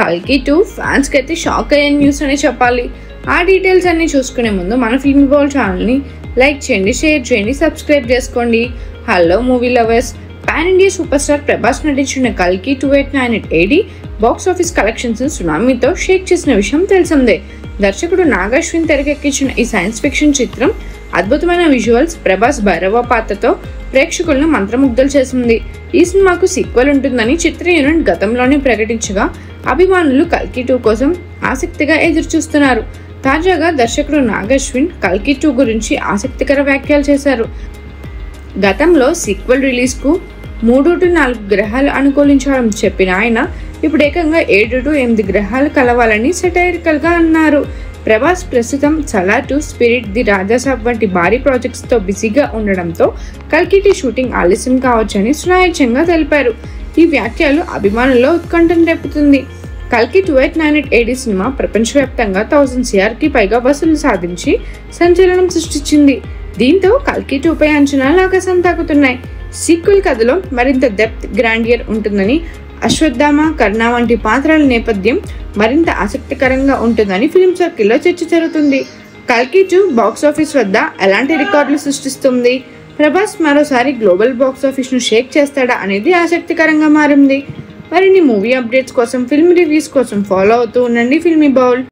కల్కి 2 ఫ్యాన్స్కి అయితే షాక్ అయ్యే న్యూస్ అనే చెప్పాలి. ఆ డీటెయిల్స్ అన్ని చూసుకునే ముందు మన ఫిల్మీ బౌల్ ఛానల్ని లైక్ చేయండి, షేర్ చేయండి, సబ్స్క్రైబ్ చేసుకోండి. Hello movie lovers, pan India super star Prabhas నటించిన కల్కి 2898 AD బాక్స్ ఆఫీస్ కలెక్షన్స్ సునామీతో షేక్ చేసిన విషయం తెలిసిందే. దర్శకుడు నాగ్ అశ్విన్ తెరకెక్కించిన ఈ సైన్స్ ఫిక్షన్ చిత్రం అద్భుతమైన విజువల్స్, ప్రభాస్ భైరవ పాత్రతో ప్రేక్షకులను మంత్రముగ్ధులు చేసింది. ఈ సినిమాకు సీక్వెల్ ఉంటుందని చిత్ర యూనిట్ గతంలోనే ప్రకటించగా అభిమానులు కల్కి 2 కోసం ఆసక్తిగా ఎదురుచూస్తున్నారు. తాజాగా దర్శకుడు నాగ్ అశ్విన్ కల్కి 2 గురించి ఆసక్తికర వ్యాఖ్యలు చేశారు. గతంలో సీక్వెల్ రిలీజ్కు 3 to 4 గ్రహాలు అనుకూలించాలని చెప్పిన ఆయన ఇప్పుడు ఏకంగా 7 to 8 గ్రహాలు కలవాలని సెటైరికల్గా అన్నారు. ప్రభాస్ ప్రస్తుతం సలార్ 2, స్పిరిట్, ది రాజాసాబ్ వంటి భారీ ప్రాజెక్ట్స్తో బిజీగా ఉండడంతో కల్కి 2 షూటింగ్ ఆలస్యం కావచ్చని సునాయాసంగా తెలిపారు. ఈ వ్యాఖ్యలు అభిమానుల్లో ఉత్కంఠను రేపుతుంది. కల్కి 2898 AD సినిమా ప్రపంచవ్యాప్తంగా 1000 CRకి పైగా వసూలు సాధించి సంచలనం సృష్టించింది. దీంతో కల్కి 2 పై అంచనాలు ఆకాశం తాకుతున్నాయి. సీక్వెల్ కథలో మరింత డెప్త్, గ్రాండియర్ ఉంటుందని, అశ్వత్థామ, కర్ణ వంటి పాత్రల నేపథ్యం మరింత ఆసక్తికరంగా ఉంటుందని ఫిల్మ్ సర్కిల్లో చర్చ జరుగుతుంది. కల్కి 2 బాక్స్ ఆఫీస్ వద్ద ఎలాంటి రికార్డులు సృష్టిస్తుంది? ప్రభాస్ మరోసారి గ్లోబల్ బాక్స్ ఆఫీస్ను షేక్ చేస్తాడా అనేది ఆసక్తికరంగా మారింది. మరిన్ని మూవీ అప్డేట్స్ కోసం, ఫిల్మ్ రివ్యూస్ కోసం ఫాలో అవుతూ ఉండండి ఫిల్మీ బౌల్.